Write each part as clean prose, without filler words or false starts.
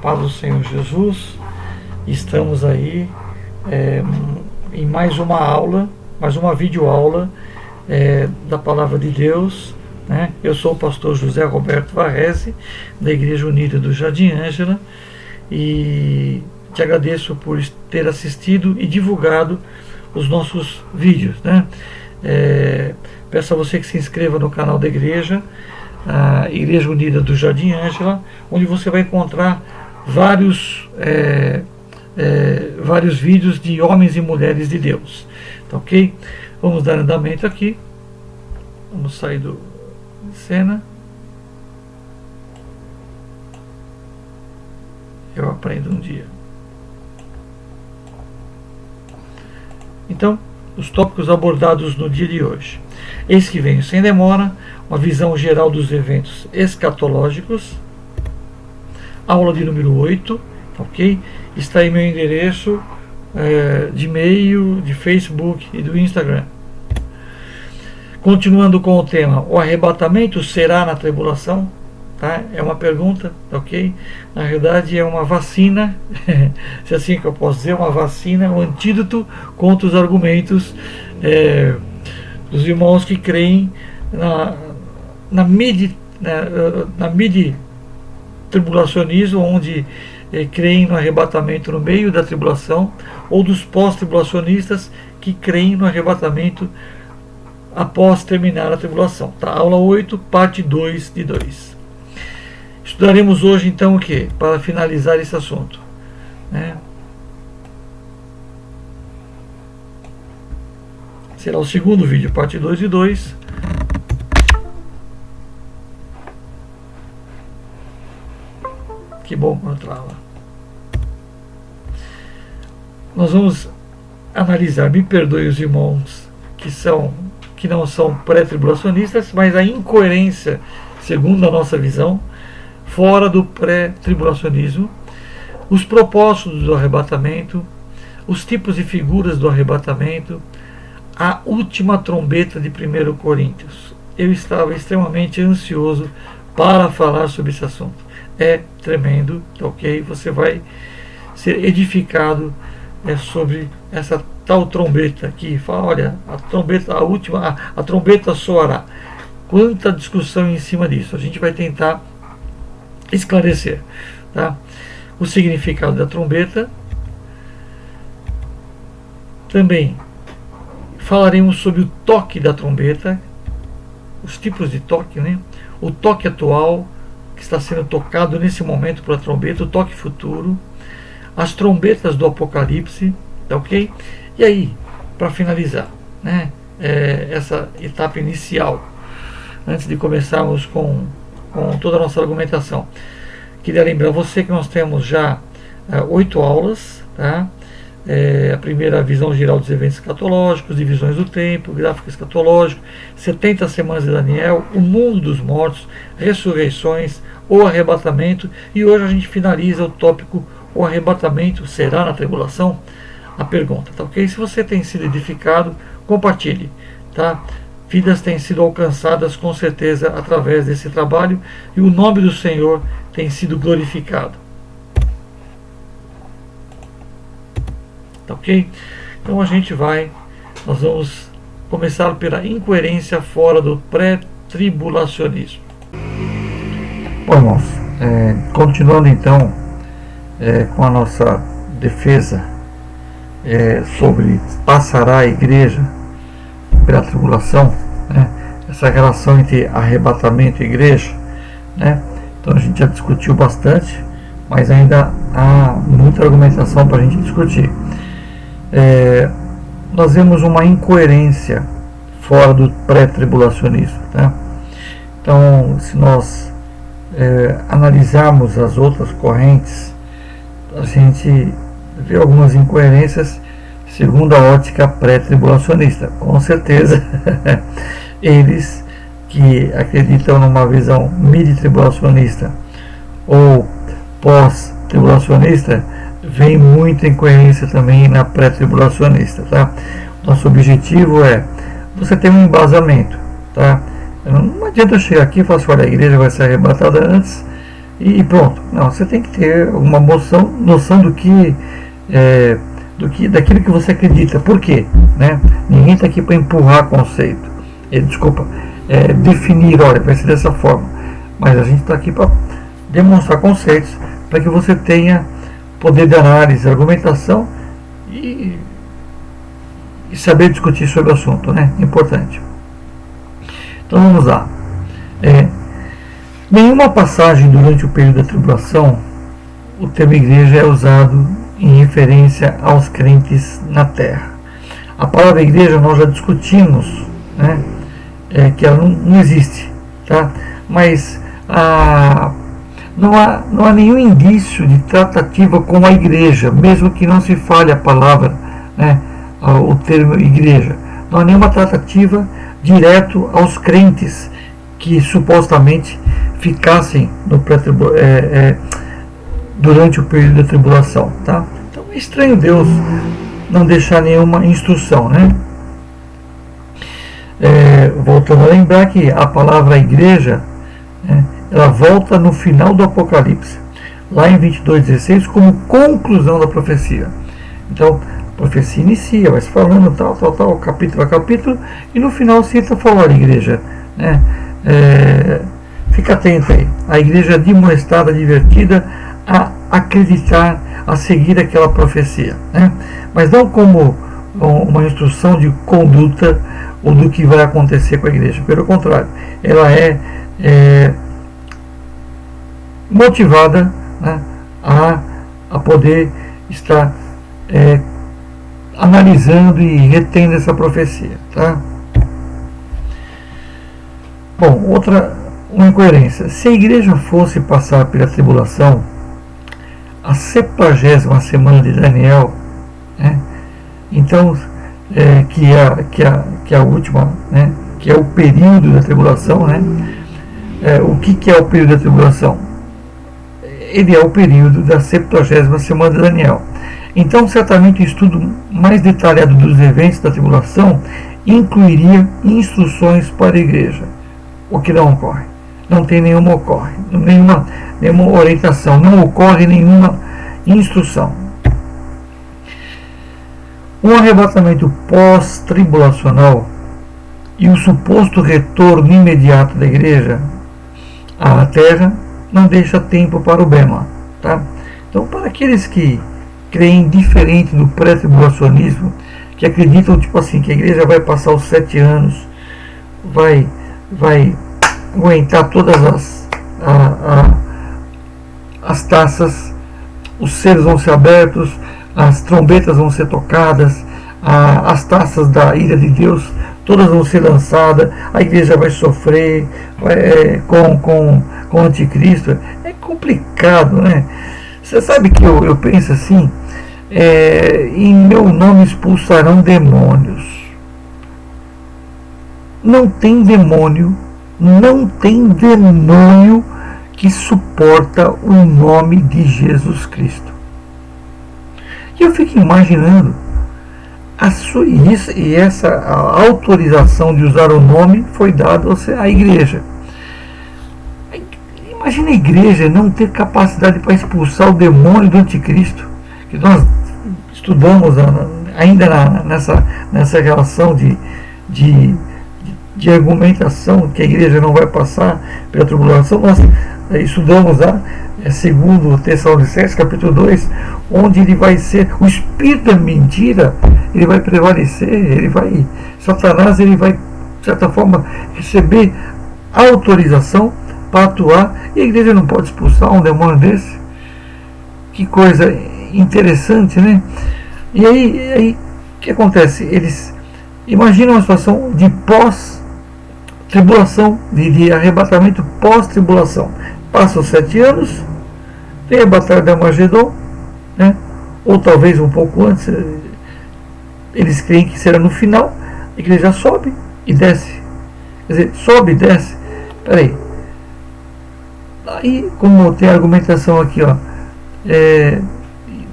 paz do Senhor Jesus. Estamos aí em mais uma aula, mais uma videoaula da Palavra de Deus, né? Eu sou o pastor José Roberto Varrese, da Igreja Unida do Jardim Ângela, e te agradeço por ter assistido e divulgado os nossos vídeos, né? Peço a você que se inscreva no canal da igreja, a Igreja Unida do Jardim Ângela, onde você vai encontrar vários vídeos de homens e mulheres de Deus, tá ok? Vamos dar andamento aqui, vamos sair de cena. Eu aprendo um dia. Então, os tópicos abordados no dia de hoje. Eis que venho sem demora, uma visão geral dos eventos escatológicos, aula de número 8, ok? Está aí meu endereço de e-mail, de Facebook e do Instagram. Continuando com o tema, o arrebatamento será na tribulação? Tá? É uma pergunta, ok? Na verdade é uma vacina, se assim que eu posso dizer, uma vacina, um antídoto contra os argumentos dos irmãos que creem na midi-tribulacionismo, onde creem no arrebatamento no meio da tribulação, ou dos pós-tribulacionistas que creem no arrebatamento após terminar a tribulação. Tá? Aula 8, parte 2 de 2. Estudaremos hoje então o que? Para finalizar esse assunto, né? Será o segundo vídeo, parte 2 de 2. Que bom encontrar lá. Nós vamos analisar, me perdoe os irmãos que não são pré-tribulacionistas, mas a incoerência, segundo a nossa visão, fora do pré-tribulacionismo, os propósitos do arrebatamento, os tipos e figuras do arrebatamento, a última trombeta de 1 Coríntios. Eu estava extremamente ansioso para falar sobre esse assunto. É tremendo, ok? Você vai ser edificado sobre essa tal trombeta que fala, olha, a trombeta, a última, a trombeta soará. Quanta discussão em cima disso. A gente vai tentar esclarecer, tá? O significado da trombeta. Também falaremos sobre o toque da trombeta, os tipos de toque, né? O toque atual que está sendo tocado nesse momento pela trombeta, o toque futuro, as trombetas do Apocalipse, tá ok? E aí, para finalizar, né, essa etapa inicial, antes de começarmos com toda a nossa argumentação, queria lembrar você que nós temos já 8 aulas, tá? A primeira, a visão geral dos eventos escatológicos, divisões do tempo, gráfico escatológico, 70 semanas de Daniel, o mundo dos mortos, ressurreições, o arrebatamento, e hoje a gente finaliza o tópico, o arrebatamento será na tribulação? A pergunta, tá ok? Se você tem sido edificado, compartilhe, tá? Vidas têm sido alcançadas com certeza através desse trabalho e o nome do Senhor tem sido glorificado. Tá ok? Então nós vamos começar pela incoerência fora do pré-tribulacionismo. Bom, irmãos, continuando então com a nossa defesa sobre passará a igreja pela tribulação, né? Essa relação entre arrebatamento e igreja, né? Então a gente já discutiu bastante, mas ainda há muita argumentação para a gente discutir. Nós vemos uma incoerência fora do pré-tribulacionismo, tá? Então, se nós analisarmos as outras correntes, a gente vê algumas incoerências segundo a ótica pré-tribulacionista. Com certeza, eles que acreditam numa visão midi-tribulacionista ou pós-tribulacionista, vem muita incoerência também na pré-tribulacionista, tá? Nosso objetivo é você ter um embasamento, tá? Não adianta eu chegar aqui e falar assim, olha, a igreja vai ser arrebatada antes e pronto. Não, você tem que ter uma noção daquilo que você acredita. Por quê? Né? Ninguém está aqui para empurrar conceito. Desculpa, definir, olha, vai ser dessa forma. Mas a gente está aqui para demonstrar conceitos, para que você tenha poder de análise, argumentação e saber discutir sobre o assunto, né? Importante. Então vamos lá. Nenhuma passagem durante o período da tribulação, o termo igreja é usado em referência aos crentes na terra. A palavra igreja nós já discutimos, né? Que ela não existe, tá? Mas não há nenhum indício de tratativa com a igreja, mesmo que não se fale a palavra, né? O termo igreja. Não há nenhuma tratativa direto aos crentes que supostamente ficassem no durante o período da tribulação, tá? Então é estranho Deus não deixar nenhuma instrução, né? Voltando a lembrar que a palavra igreja, ela volta no final do Apocalipse, lá em 22:16, como conclusão da profecia. Então, a profecia inicia, vai se falando tal, capítulo a capítulo, e no final cita falar igreja, né? Fica atento aí. A igreja é admoestada, advertida a acreditar, a seguir aquela profecia, né? Mas não como uma instrução de conduta ou do que vai acontecer com a igreja. Pelo contrário, ela é motivada, né, a poder estar analisando e retendo essa profecia, tá? Bom, uma incoerência. Se a igreja fosse passar pela tribulação, a 70ª semana de Daniel, né, então, que é a última, né, que é o período da tribulação, né? O que é o período da tribulação? Ele é o período da 70ª semana de Daniel. Então, certamente, o estudo mais detalhado dos eventos da tribulação incluiria instruções para a igreja, o que não ocorre. Não tem nenhuma orientação, não ocorre nenhuma instrução. Um arrebatamento pós-tribulacional e o suposto retorno imediato da igreja à terra não deixa tempo para o bema, tá? Então, para aqueles que creem diferente do pré-tribulacionismo, que acreditam tipo assim, que a igreja vai passar os 7 anos, vai aguentar todas as taças, os selos vão ser abertos, as trombetas vão ser tocadas, as taças da ira de Deus todas vão ser lançadas, a igreja vai sofrer com o anticristo. É complicado, né? Você sabe que eu penso assim, em meu nome expulsarão demônios. Não tem demônio que suporta o nome de Jesus Cristo. E eu fico imaginando essa autorização de usar o nome foi dada à igreja. Imagina a igreja não ter capacidade para expulsar o demônio do anticristo, que nós estudamos ainda nessa relação de argumentação que a igreja não vai passar pela tribulação. Nós estudamos lá, segundo Tessalonicenses capítulo 2, onde ele vai ser o espírito da mentira, ele vai prevalecer, Satanás vai, de certa forma, receber autorização para atuar, e a igreja não pode expulsar um demônio desse. Que coisa interessante, né? E aí o que acontece? Eles imaginam uma situação de pós-tribulação, de arrebatamento pós-tribulação. Passam 7 anos, vem a batalha de Armagedon, né? Ou talvez um pouco antes, eles creem que será no final, a igreja sobe e desce. Quer dizer, sobe e desce. Peraí. Aí, como tem a argumentação aqui,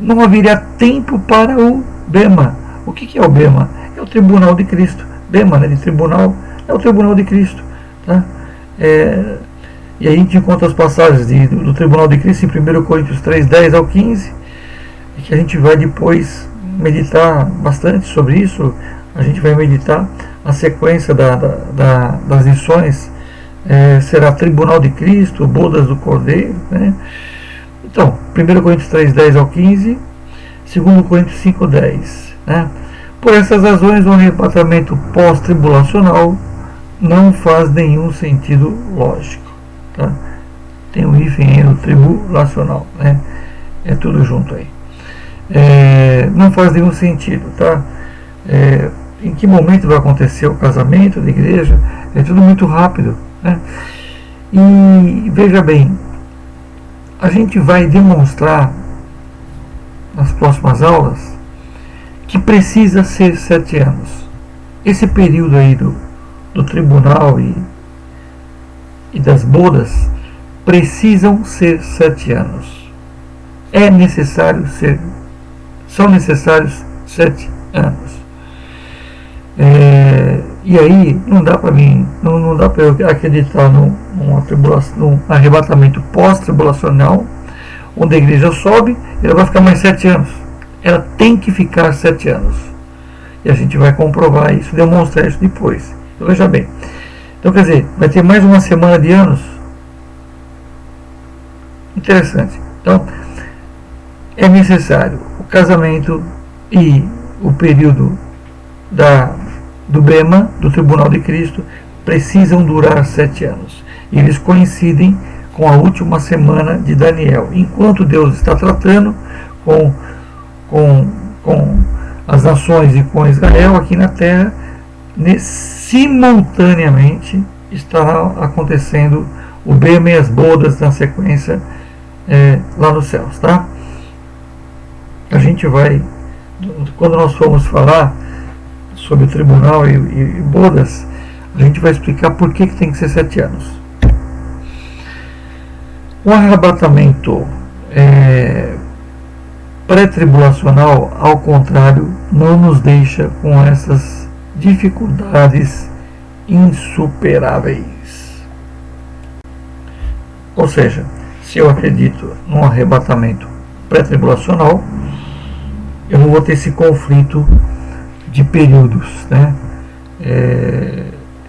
não haveria tempo para o bema. O que é o bema? É o tribunal de Cristo. Bema, né, de tribunal, é o tribunal de Cristo. Tá? E aí a gente encontra as passagens do Tribunal de Cristo em 1 Coríntios 3, 10 ao 15, e que a gente vai depois meditar bastante sobre isso. A gente vai meditar a sequência das lições, será Tribunal de Cristo, Bodas do Cordeiro, né? Então, 1 Coríntios 3, 10 ao 15, 2 Coríntios 5, 10, né? Por essas razões, o arrebatamento pós-tribulacional não faz nenhum sentido lógico, tá? Tem um hífen aí no tribulacional, né? É tudo junto aí. Não faz nenhum sentido, tá? Em que momento vai acontecer o casamento da igreja? É tudo muito rápido, né? E veja bem, a gente vai demonstrar nas próximas aulas que precisa ser 7 anos. Esse período aí do tribunal e das bodas precisam ser 7 anos. São necessários 7 anos. E aí não dá para mim, não dá para eu acreditar num arrebatamento pós-tribulacional, onde a igreja sobe e ela vai ficar mais 7 anos. Ela tem que ficar 7 anos. E a gente vai comprovar isso, demonstrar isso depois. Então, veja bem. Então, quer dizer, vai ter mais uma semana de anos? Interessante. Então, é necessário o casamento e o período do Bema, do Tribunal de Cristo, precisam durar 7 anos. E eles coincidem com a última semana de Daniel. Enquanto Deus está tratando com as nações e com Israel aqui na terra, simultaneamente estará acontecendo o Bema e as bodas na sequência lá nos céus, tá? A gente vai, quando nós formos falar sobre o tribunal e bodas, a gente vai explicar por que tem que ser 7 anos. O arrebatamento pré-tribulacional, ao contrário, não nos deixa com essas dificuldades insuperáveis. Ou seja, se eu acredito num arrebatamento pré-tribulacional, eu não vou ter esse conflito de períodos, né?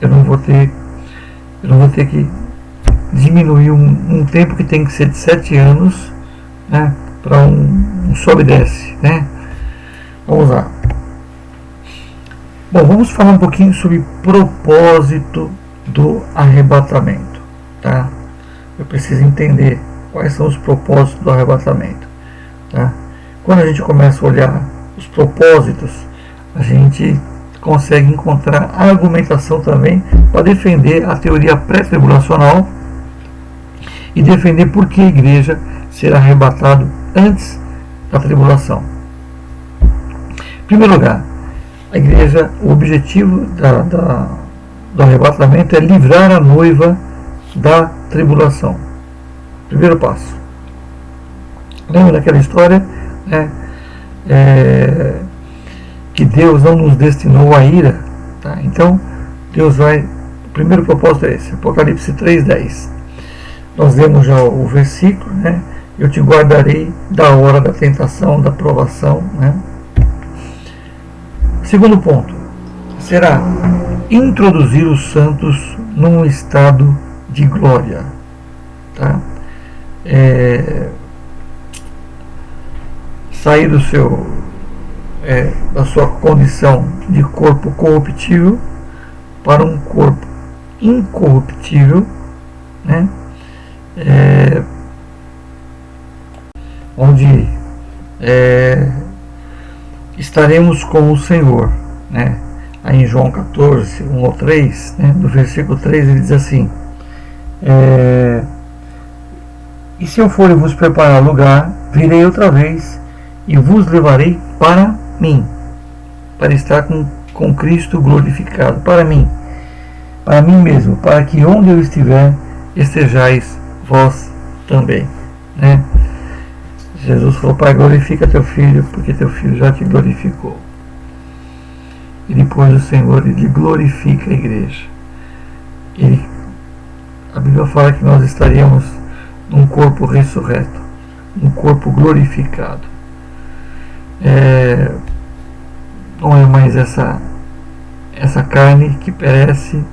Eu não vou ter que diminuir um tempo que tem que ser de 7 anos, né, para um sobe e desce, né? Vamos lá. Bom, vamos falar um pouquinho sobre propósito do arrebatamento, tá? Eu preciso entender quais são os propósitos do arrebatamento, tá? Quando a gente começa a olhar os propósitos, a gente consegue encontrar argumentação também para defender a teoria pré-tribulacional e defender por que a igreja será arrebatada antes da tribulação. Em primeiro lugar, a igreja, o objetivo do arrebatamento é livrar a noiva da tribulação. Primeiro passo. Lembra daquela história, né? Que Deus não nos destinou à ira, tá? Então Deus vai, o primeiro propósito é esse, Apocalipse 3:10. Nós lemos já o versículo, né? Eu te guardarei da hora da tentação, da provação, né? Segundo ponto será introduzir os santos num estado de glória, tá? Sair da sua condição de corpo corruptível para um corpo incorruptível, né? Onde estaremos com o Senhor, né? Aí em João 14, 1 ao 3, né? Do versículo 3 ele diz assim: e se eu for e vos preparar lugar, virei outra vez e vos levarei para mim, para estar com Cristo glorificado, para mim mesmo, para que onde eu estiver, estejais vós também, né? Jesus falou: Pai, glorifica teu filho, porque teu filho já te glorificou. E depois o Senhor, ele glorifica a igreja. a Bíblia fala que nós estaríamos num corpo ressurreto, um corpo glorificado. Não é mais essa carne que perece,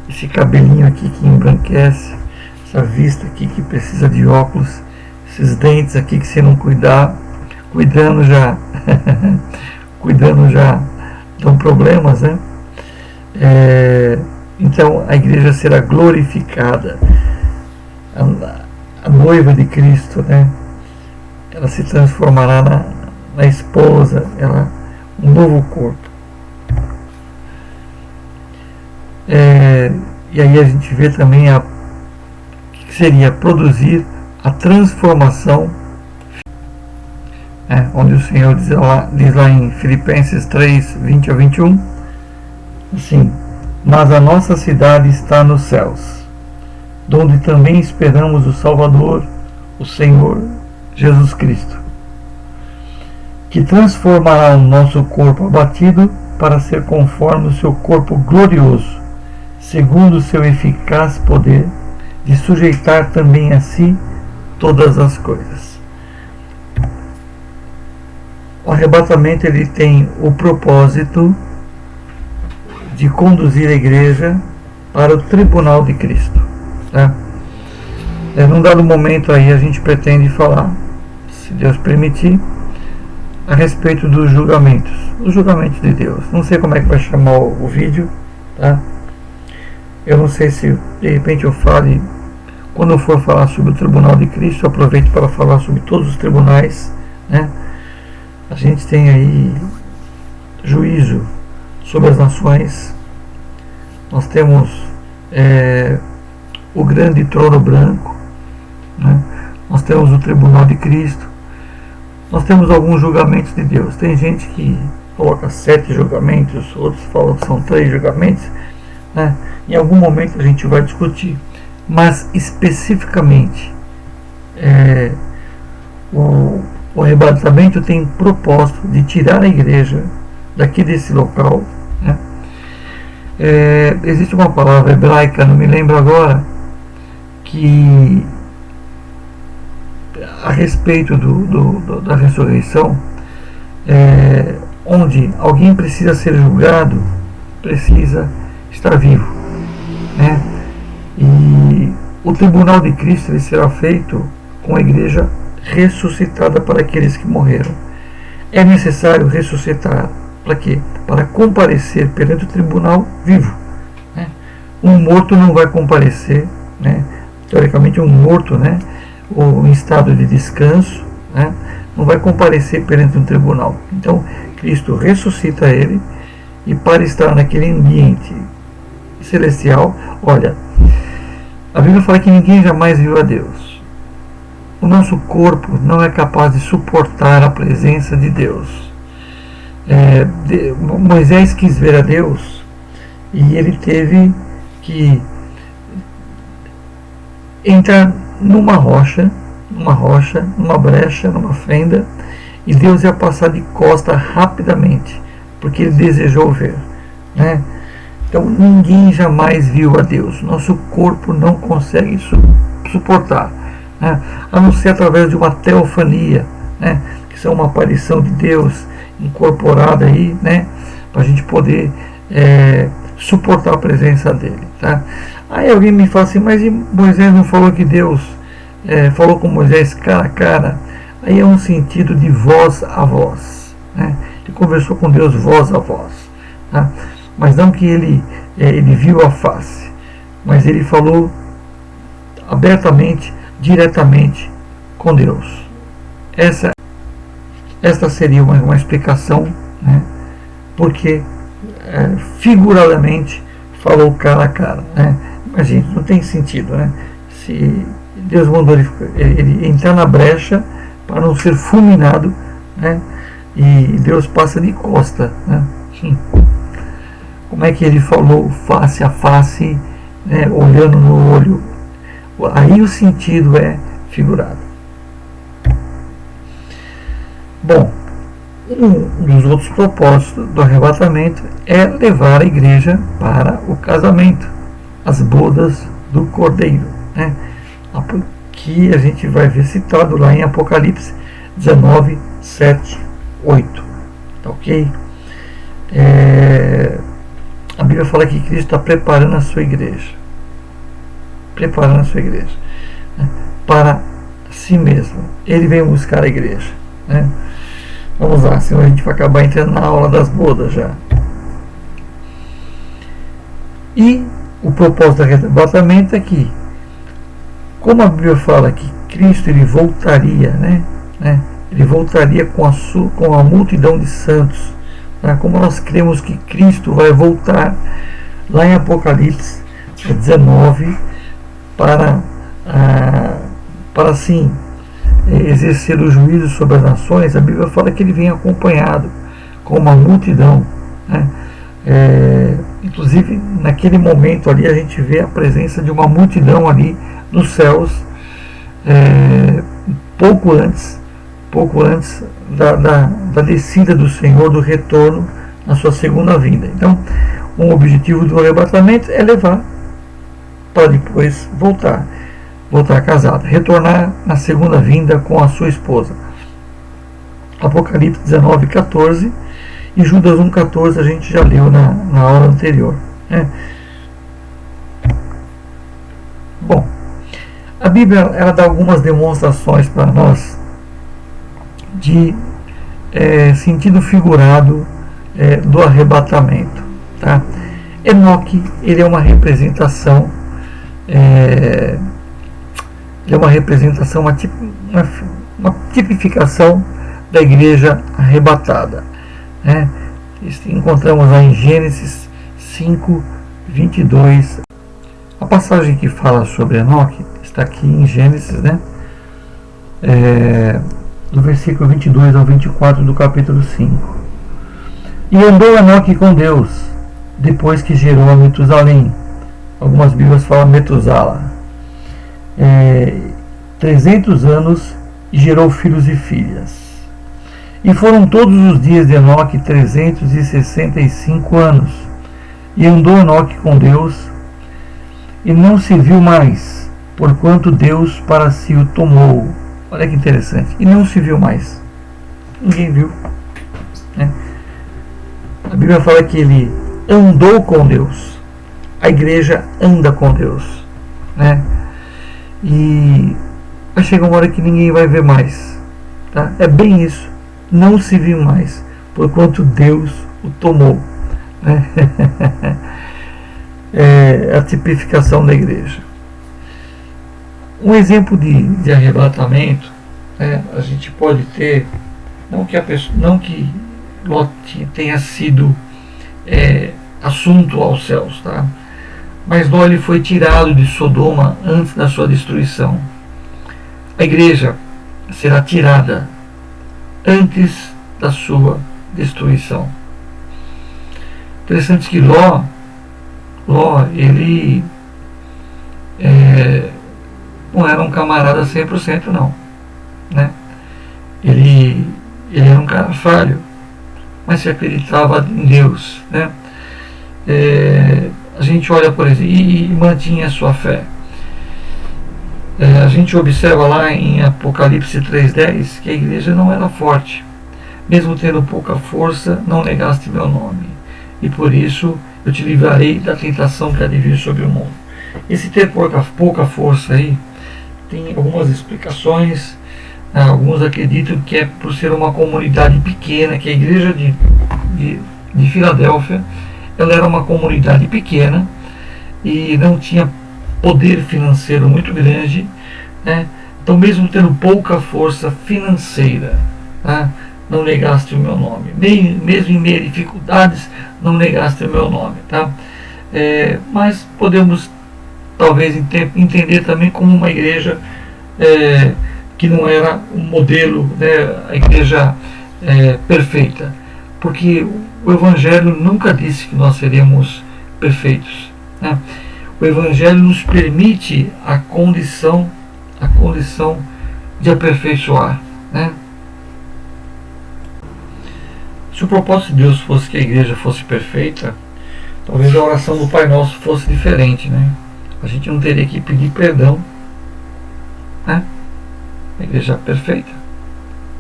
esse cabelinho aqui que embranquece, essa vista aqui que precisa de óculos, esses dentes aqui que se não cuidando já cuidando já dão problemas, né? Então a igreja será glorificada, a noiva de Cristo, né? Ela se transformará na esposa, um novo corpo. E aí a gente vê também que seria produzir a transformação, onde o Senhor diz lá em Filipenses 3, 20 a 21, assim: mas a nossa cidade está nos céus, donde também esperamos o Salvador, o Senhor Jesus Cristo, que transformará o nosso corpo abatido para ser conforme o seu corpo glorioso, segundo o seu eficaz poder, de sujeitar também a si todas as coisas. O arrebatamento ele tem o propósito de conduzir a igreja para o tribunal de Cristo. Tá? Num dado momento aí a gente pretende falar, se Deus permitir, a respeito dos julgamentos, os julgamentos de Deus. Não sei como é que vai chamar o vídeo, tá? Eu não sei se de repente eu fale, quando eu for falar sobre o tribunal de Cristo, eu aproveito para falar sobre todos os tribunais, né? A gente tem aí juízo sobre as nações, nós temos o grande trono branco, né? Nós temos o tribunal de Cristo, nós temos alguns julgamentos de Deus. Tem gente que coloca 7 julgamentos, outros falam que são 3 julgamentos, né? Em algum momento a gente vai discutir, mas especificamente o arrebatamento tem propósito de tirar a igreja daqui desse local, né? Existe uma palavra hebraica, não me lembro agora, que a respeito da ressurreição, onde alguém precisa ser julgado, precisa estar vivo, né? E o tribunal de Cristo ele será feito com a igreja ressuscitada para aqueles que morreram. É necessário ressuscitar para quê? Para comparecer perante o tribunal vivo, né? Um morto não vai comparecer, né? Teoricamente um morto, né? Ou em estado de descanso, né? Não vai comparecer perante um tribunal. Então Cristo ressuscita ele, e para estar naquele ambiente celestial, olha, a Bíblia fala que ninguém jamais viu a Deus. O nosso corpo não é capaz de suportar a presença de Deus. Moisés quis ver a Deus e ele teve que entrar numa rocha, numa brecha, numa fenda, e Deus ia passar de costa rapidamente, porque ele desejou ver, né? Então ninguém jamais viu a Deus. Nosso corpo não consegue suportar, né? A não ser através de uma teofania, né? Que são uma aparição de Deus incorporada aí, né? Para a gente poder suportar a presença dele, tá? Aí alguém me fala assim, mas Moisés não falou que Deus falou com Moisés cara a cara? Aí é um sentido de voz a voz, né? Ele conversou com Deus voz a voz, tá? Mas não que ele viu a face, mas ele falou abertamente, diretamente com Deus. Esta seria uma explicação, né? Porque figuradamente falou cara a cara, né? Mas gente, não tem sentido, né? Se Deus mandou ele entrar na brecha para não ser fulminado, né? E Deus passa de costa, né? Como é que ele falou face a face, né? Olhando no olho? Aí o sentido é figurado. Bom, um dos outros propósitos do arrebatamento é levar a igreja para o casamento, as bodas do Cordeiro, né? Que a gente vai ver citado lá em Apocalipse 19, 7, 8. Tá ok? A Bíblia fala que Cristo está preparando a sua igreja. Preparando a sua igreja, né? Para si mesmo. Ele vem buscar a igreja, né? Vamos lá, senão a gente vai acabar entrando na aula das bodas já. E o propósito do arrebatamento é que, como a Bíblia fala que Cristo ele voltaria, né? Ele voltaria com a multidão de santos, né? Como nós cremos que Cristo vai voltar lá em Apocalipse 19 para assim exercer o juízo sobre as nações, a Bíblia fala que ele vem acompanhado com uma multidão, né? Inclusive naquele momento ali a gente vê a presença de uma multidão ali nos céus, pouco antes da descida do Senhor, do retorno na sua segunda vinda. Então, o objetivo do arrebatamento é levar para depois voltar casado, retornar na segunda vinda com a sua esposa. Apocalipse 19, 14 e Judas 1, 14 a gente já leu na aula anterior, né? Bom, a Bíblia ela dá algumas demonstrações para nós de sentido figurado do arrebatamento, tá? Enoque ele é uma representação, uma tipificação da igreja arrebatada, né? Encontramos lá em Gênesis 5, 22. A passagem que fala sobre Enoque está aqui em Gênesis, né? Do versículo 22 ao 24 do capítulo 5. E andou Enoque com Deus, depois que gerou a Metusalém. Algumas Bíblias falam Metusala. 300 anos e gerou filhos e filhas. E foram todos os dias de Enoque 365 anos. E andou Enoque com Deus, e não se viu mais, porquanto Deus para si o tomou. Olha que interessante. E não se viu mais. Ninguém viu, né? A Bíblia fala que ele andou com Deus. A igreja anda com Deus, né? E vai chegar uma hora que ninguém vai ver mais, tá? É bem isso. Não se viu mais, porquanto Deus o tomou, né? É a tipificação da igreja. Um exemplo de arrebatamento, né, a gente pode ter, não que Ló tenha sido assunto aos céus, tá? Mas Ló ele foi tirado de Sodoma antes da sua destruição. A igreja será tirada antes da sua destruição. Interessante que Ló ele não era um camarada 100% não, né? Ele era um cara falho, mas se acreditava em Deus, né? A gente olha por exemplo e mantinha a sua fé. A gente observa lá em Apocalipse 3:10 que a igreja não era forte. Mesmo tendo pouca força, não negaste meu nome, e por isso eu te livrarei da tentação que há de vir sobre o mundo. Esse ter pouca força aí tem algumas explicações. Alguns acreditam que é por ser uma comunidade pequena, que a igreja de Filadélfia ela era uma comunidade pequena e não tinha poder financeiro muito grande, né? Então, mesmo tendo pouca força financeira, tá? Não negaste o meu nome. Mesmo em meio a dificuldades, não negaste o meu nome, tá? Mas podemos talvez entender também como uma igreja que não era um modelo, né? A igreja perfeita, porque o Evangelho nunca disse que nós seríamos perfeitos, né? O Evangelho nos permite a condição de aperfeiçoar, né? Se o propósito de Deus fosse que a igreja fosse perfeita, talvez a oração do Pai Nosso fosse diferente, né? a gente não teria que pedir perdão, né? A igreja perfeita.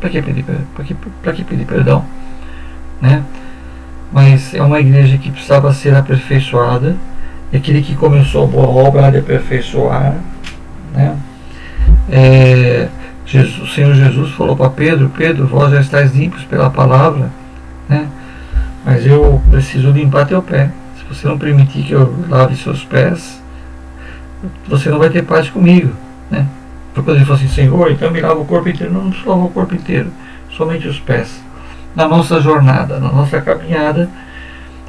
Para que pedir perdão? Né? Mas é uma igreja que precisava ser aperfeiçoada, e aquele que começou a boa obra há de aperfeiçoar, né? O Senhor Jesus falou para Pedro: Pedro, vós já estáis limpos pela palavra, né? Mas eu preciso limpar teu pé. Se você não permitir que eu lave seus pés, você não vai ter paz comigo, né? Foi quando ele falou assim: Senhor, então me lava o corpo inteiro. Não nos lava o corpo inteiro, somente os pés. Na nossa jornada, na nossa caminhada,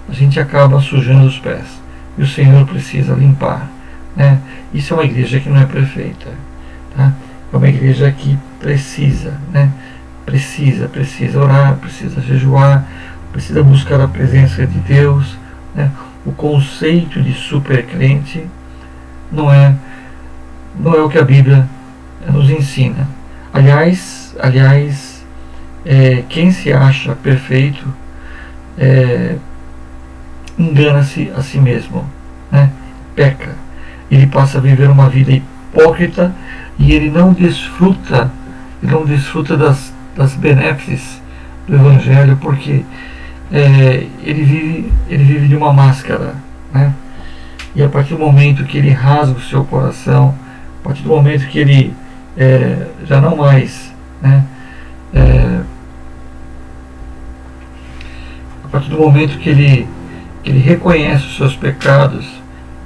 a gente acaba sujando os pés, e o Senhor precisa limpar, né? Isso é uma igreja que não é perfeita, tá? É uma igreja que precisa, né? Precisa orar, precisa jejuar, precisa buscar a presença de Deus, né? O conceito de supercrente não é o que a Bíblia nos ensina. Aliás, quem se acha perfeito engana-se a si mesmo, né? Peca. Ele passa a viver uma vida hipócrita, e ele não desfruta das benéfices do Evangelho, porque ele vive de uma máscara, né? E a partir do momento que ele rasga o seu coração, a partir do momento que ele já não mais, né? A partir do momento que ele reconhece os seus pecados,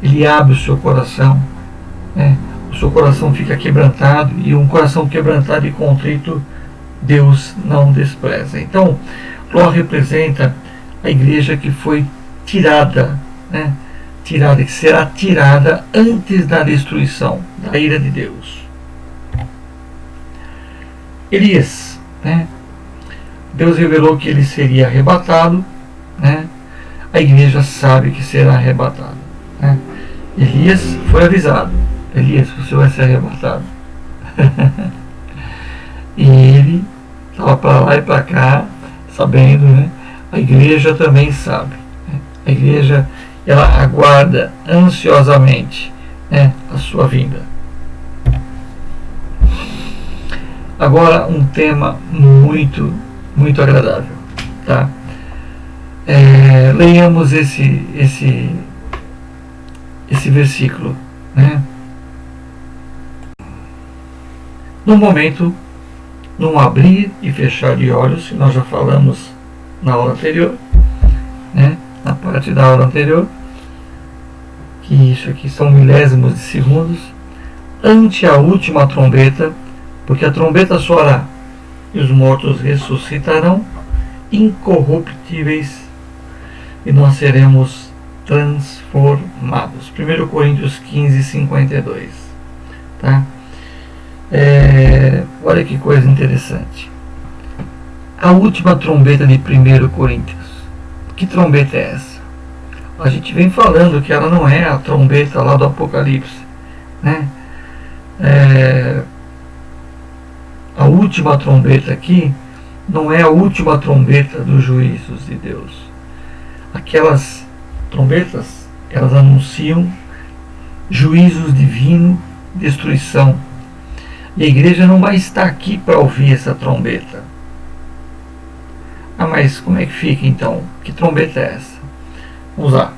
ele abre o seu coração, né? O seu coração fica quebrantado, e um coração quebrantado e contrito Deus não despreza. Então, Ló representa a igreja que foi tirada, né? Que será tirada antes da destruição, da ira de Deus. Elias, né? Deus revelou que ele seria arrebatado, né? A igreja sabe que será arrebatado, né? Elias foi avisado: Elias, você vai ser arrebatado. E ele estava para lá e para cá, sabendo, né? A igreja também sabe, né? A igreja, ela aguarda ansiosamente, né, a sua vinda. Agora, um tema muito agradável, tá? Leiamos esse versículo, né? No momento, num abrir e fechar de olhos, que nós já falamos na aula anterior, né? Na parte da aula anterior, que isso aqui são milésimos de segundos, ante a última trombeta, porque a trombeta soará e os mortos ressuscitarão incorruptíveis, e nós seremos transformados. 1 Coríntios 15, 52. Tá? Olha que coisa interessante. A última trombeta de 1 Coríntios. Que trombeta é essa? A gente vem falando que ela não é a trombeta lá do Apocalipse, né? A última trombeta aqui não é a última trombeta dos juízos de Deus. Aquelas trombetas, elas anunciam juízos divinos, destruição. E a igreja não vai estar aqui para ouvir essa trombeta. Ah, mas como é que fica então? Que trombeta é essa? Vamos lá.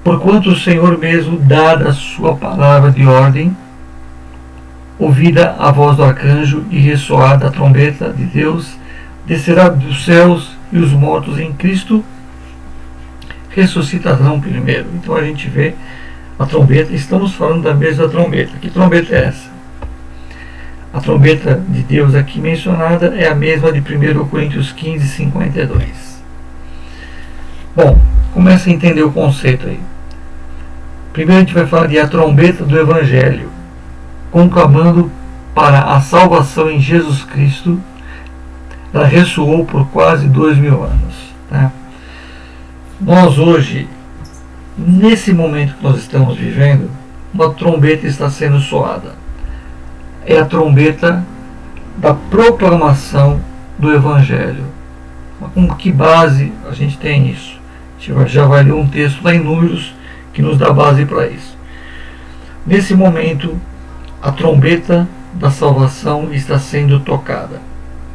Porquanto o Senhor mesmo, dada a sua palavra de ordem, ouvida a voz do arcanjo e ressoada a trombeta de Deus, descerá dos céus, e os mortos em Cristo ressuscitarão primeiro. Então a gente vê a trombeta, estamos falando da mesma trombeta. Que trombeta é essa? A trombeta de Deus aqui mencionada é a mesma de 1 Coríntios 15, 52. Bom, começa a entender o conceito aí. Primeiro a gente vai falar de a trombeta do Evangelho, conclamando para a salvação em Jesus Cristo. Ela ressoou por quase 2000 anos. Tá? Nós hoje, nesse momento que nós estamos vivendo, uma trombeta está sendo soada. É a trombeta da proclamação do Evangelho. Com que base a gente tem isso? A gente já vai ler um texto lá em Números, que nos dá base para isso. Nesse momento, a trombeta da salvação está sendo tocada,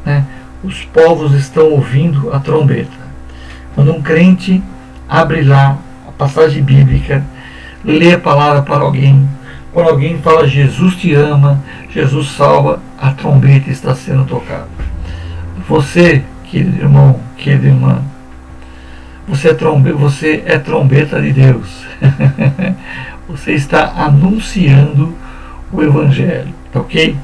né? Os povos estão ouvindo a trombeta. Quando um crente abre lá a passagem bíblica, lê a palavra para alguém, quando alguém fala Jesus te ama, Jesus salva, a trombeta está sendo tocada. Você, querido irmão, querida irmã, você é trombeta de Deus. Você está anunciando o Evangelho, tá ok?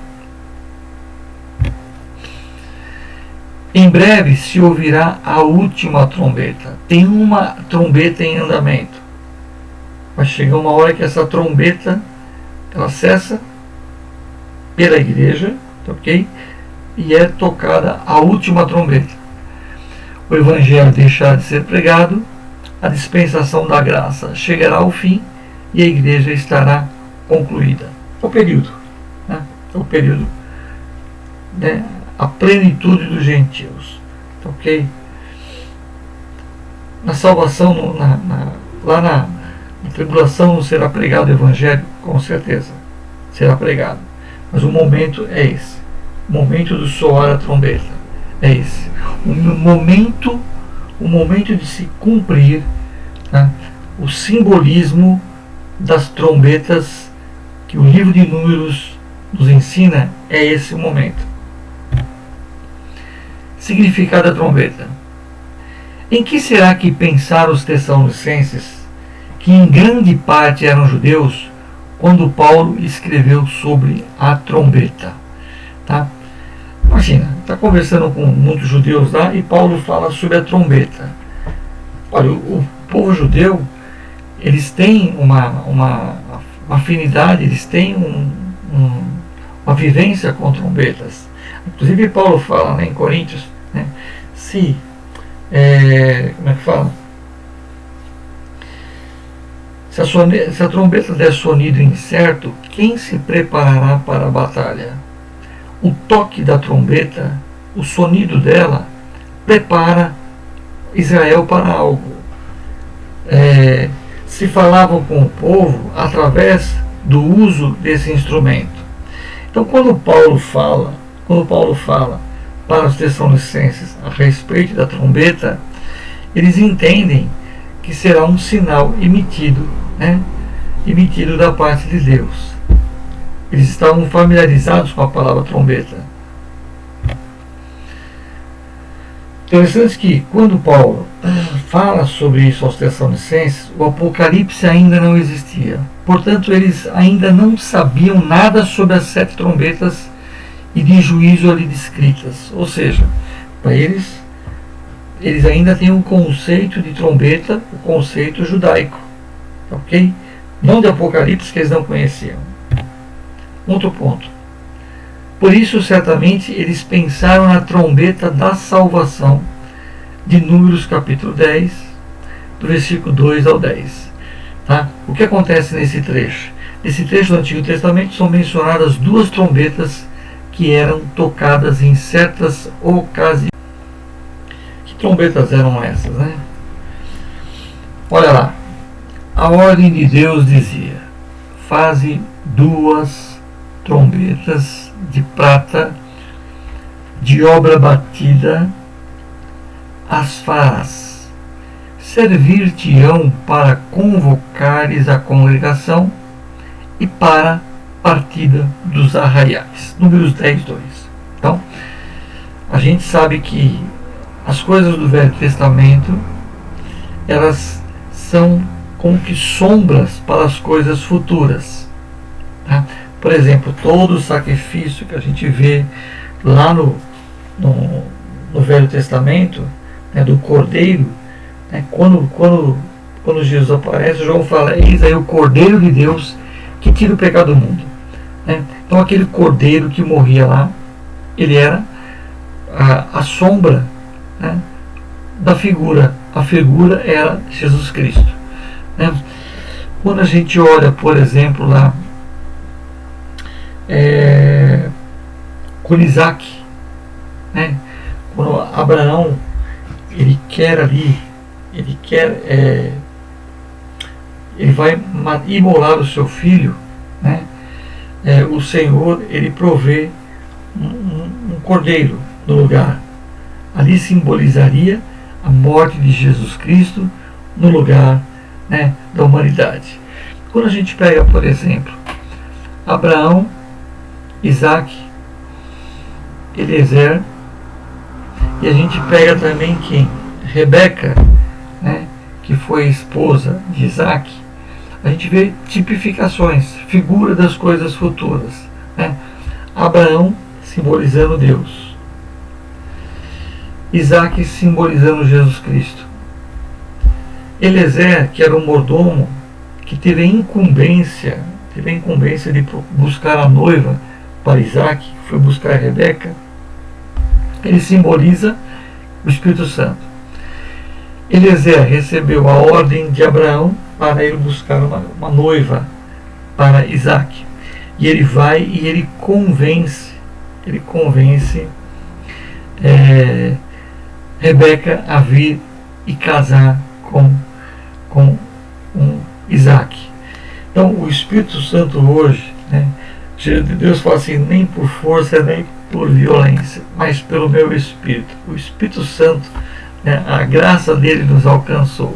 Em breve se ouvirá a última trombeta. Tem uma trombeta em andamento. Vai chegar uma hora que essa trombeta ela cessa pela igreja, tá ok? E é tocada a última trombeta. O Evangelho deixará de ser pregado, a dispensação da graça chegará ao fim e a igreja estará concluída. O período, né? O período, né? A plenitude dos gentios, tá ok? Na salvação, lá na tribulação não será pregado o Evangelho, com certeza, será pregado. Mas o momento é esse, o momento do soar a trombeta, é esse. O momento de se cumprir, né, o simbolismo das trombetas que o livro de Números nos ensina, é esse o momento. Significado da trombeta. Em que será que pensaram os Tessalonicenses, que em grande parte eram judeus, quando Paulo escreveu sobre a trombeta? Tá? Imagina, está conversando com muitos judeus lá e Paulo fala sobre a trombeta. Olha, o povo judeu, eles têm uma afinidade, eles têm uma vivência com trombetas. Inclusive Paulo fala, né, em Coríntios, né, como é que fala? Se a trombeta der sonido incerto, quem se preparará para a batalha? O toque da trombeta, o sonido dela, prepara Israel para algo. Se falavam com o povo através do uso desse instrumento. Então, quando Paulo fala para os Tessalonicenses a respeito da trombeta, eles entendem que será um sinal emitido, né? Emitido da parte de Deus. Eles estavam familiarizados com a palavra trombeta. Interessante que quando Paulo fala sobre isso aos Tessalonicenses, o Apocalipse ainda não existia. Portanto, eles ainda não sabiam nada sobre as 7 trombetas e de juízo ali descritas. Ou seja, para eles ainda têm um conceito de trombeta, o conceito judaico. Ok? Não de Apocalipse, que eles não conheciam. Outro ponto. Por isso, certamente, eles pensaram na trombeta da salvação de Números capítulo 10, do versículo 2 ao 10. Tá? O que acontece nesse trecho? Nesse trecho do Antigo Testamento são mencionadas 2 trombetas que eram tocadas em certas ocasiões. Que trombetas eram essas, né? Olha lá. A ordem de Deus dizia: faze 2 trombetas de prata, de obra batida, as farás. Servir-te-ão para convocares a congregação e para partida dos arraiais. Números 10, 2. Então, a gente sabe que as coisas do Velho Testamento, elas são como que sombras para as coisas futuras. Tá? Por exemplo, todo o sacrifício que a gente vê lá no Velho Testamento, né, do Cordeiro, né, quando Jesus aparece, João fala: eis aí o Cordeiro de Deus que tira o pecado do mundo. Né? Então aquele Cordeiro que morria lá, ele era a sombra, né, da figura. A figura era Jesus Cristo. Né? Quando a gente olha, por exemplo, lá com Isaac, né? Quando Abraão ele quer ele vai imolar o seu filho, né? O Senhor, ele provê um cordeiro no lugar. Ali simbolizaria a morte de Jesus Cristo no lugar, né, da humanidade. Quando a gente pega, por exemplo, Abraão, Isaac, Eliezer, e a gente pega também quem? Rebeca, né, que foi esposa de Isaac, a gente vê tipificações, figura das coisas futuras, né? Abraão simbolizando Deus, Isaac simbolizando Jesus Cristo, Eliezer, que era um mordomo, que teve a incumbência de buscar a noiva para Isaac, que foi buscar a Rebeca, ele simboliza o Espírito Santo. Eliezer recebeu a ordem de Abraão para ir buscar uma noiva para Isaac. E ele vai e ele convence Rebeca a vir e casar com Isaac. Então o Espírito Santo hoje, né, Deus fala assim, nem por força nem por violência, mas pelo meu Espírito. O Espírito Santo, né, a graça dele nos alcançou,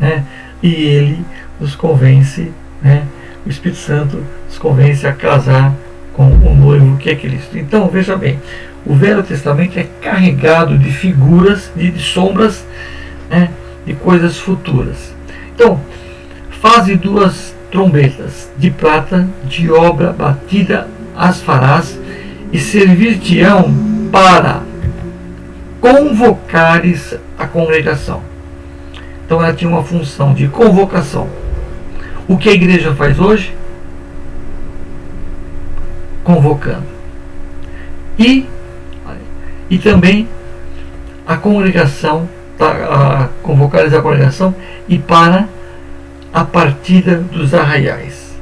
né, e ele nos convence, né, o Espírito Santo nos convence a casar com o noivo que é Cristo. Então veja bem, o Velho Testamento é carregado de figuras, de sombras, né, de coisas futuras. Então, faze 2 trombetas de prata, de obra batida as farás, e servir-te-ão para convocares a congregação. Então ela tinha uma função de convocação. O que a igreja faz hoje? Convocando. E também a congregação, a convocares a congregação e para a partida dos arraiais.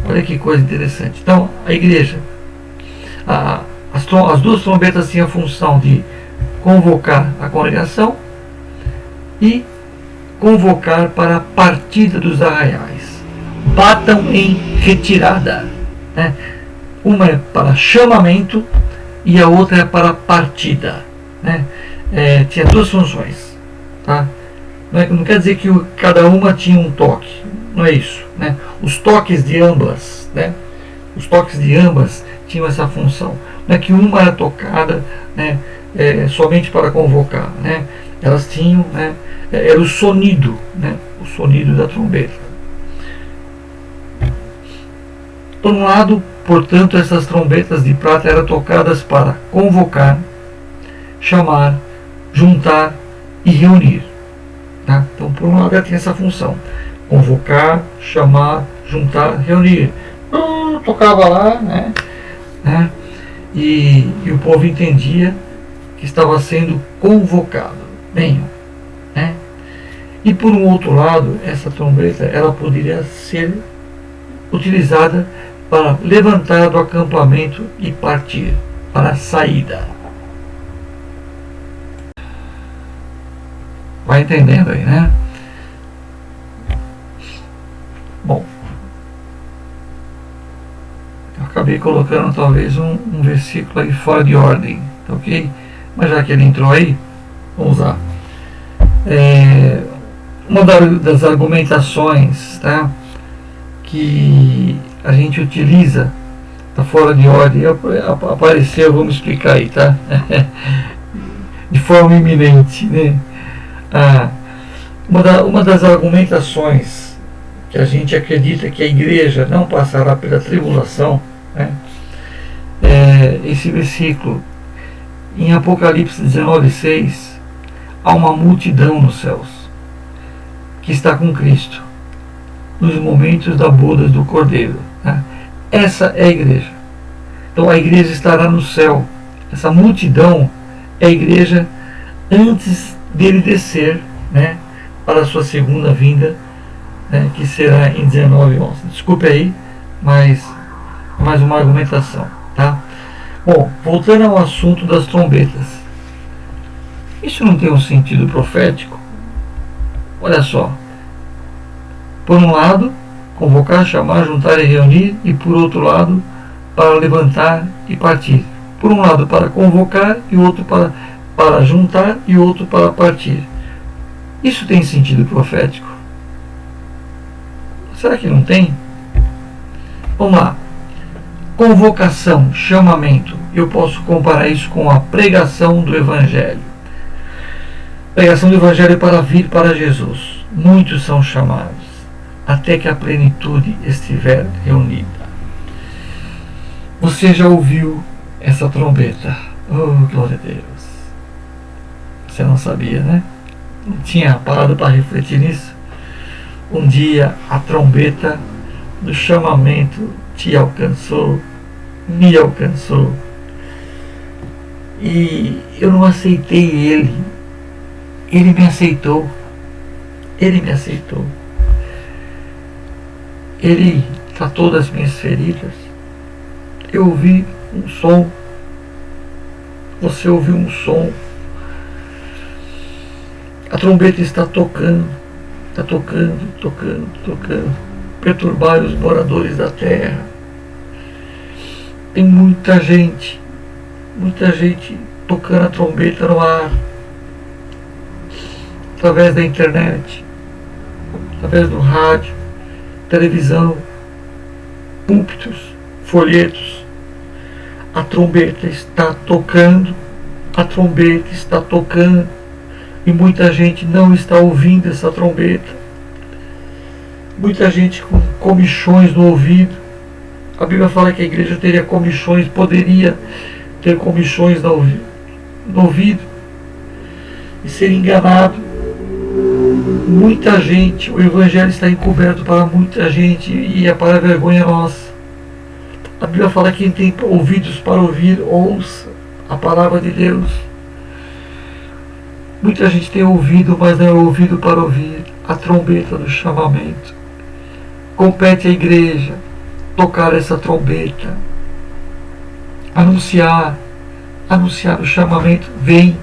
Olha que coisa interessante. Então a igreja, as 2 trombetas tinham a função de convocar a congregação e convocar para a partida dos arraiais. Batam em retirada, né? Uma é para chamamento e a outra é para partida, né? Tinha 2 funções, tá? Não quer dizer que cada uma tinha um toque, não é isso, né? Os toques de ambas, né? Os toques de ambas tinham essa função. Não é que uma era tocada, né, somente para convocar, né? Elas tinham, né, era o sonido, né? O sonido da trombeta. Por um lado, portanto, essas trombetas de prata eram tocadas para convocar, chamar, juntar e reunir. Tá? Então, por um lado, ela tinha essa função: convocar, chamar, juntar, reunir. Tocava lá, né? E o povo entendia que estava sendo convocado. Venham, né? E por um outro lado, essa trombeta ela poderia ser utilizada para levantar do acampamento e partir para a saída. Vai entendendo aí, né? Bom, eu acabei colocando talvez um versículo aí fora de ordem, tá ok? Mas já que ele entrou aí, vamos lá. Uma das argumentações, tá, que a gente utiliza, tá fora de ordem, apareceu, vamos explicar aí, tá? De forma iminente, né? Uma das argumentações que a gente acredita que a igreja não passará pela tribulação, né, é esse versículo em Apocalipse 19:6. Há uma multidão nos céus que está com Cristo nos momentos da boda do Cordeiro, né? Essa é a igreja. Então a igreja estará no céu. Essa multidão é a igreja antes dele descer, né, para a sua segunda vinda, né, que será em 19:11. Desculpe aí, mas mais uma argumentação, tá? Bom, voltando ao assunto das trombetas, isso não tem um sentido profético? Olha só, Por um lado, convocar, chamar, juntar e reunir, e por outro lado, para levantar e partir. Por um lado para convocar, e outro para juntar, e outro para partir. Isso tem sentido profético? Será que não tem? Vamos lá. Convocação, chamamento. Eu posso comparar isso com a pregação do Evangelho. Pregação do Evangelho para vir para Jesus. Muitos são chamados, até que a plenitude estiver reunida. Você já ouviu essa trombeta? Oh, glória a Deus. Você não sabia, né? Não tinha parado para refletir nisso? Um dia a trombeta do chamamento te alcançou, me alcançou. E eu não aceitei ele. Ele me aceitou. Ele me aceitou. Ele tratou das minhas feridas. Eu ouvi um som. Você ouviu um som. A trombeta está tocando. Está tocando, tocando, tocando. Perturbar os moradores da terra. Tem muita gente tocando a trombeta no ar. Através da internet. Através do rádio. Televisão. Púlpitos. Folhetos. A trombeta está tocando. A trombeta está tocando. E muita gente não está ouvindo essa trombeta. Muita gente com comichões no ouvido. A Bíblia fala que a igreja teria comichões, poderia ter comichões no ouvido e ser enganado. Muita gente, o Evangelho está encoberto para muita gente e é para a vergonha nossa. A Bíblia fala que quem tem ouvidos para ouvir, ouça a palavra de Deus. Muita gente tem ouvido, mas não é ouvido para ouvir a trombeta do chamamento. Compete à igreja tocar essa trombeta, anunciar o chamamento. Vem,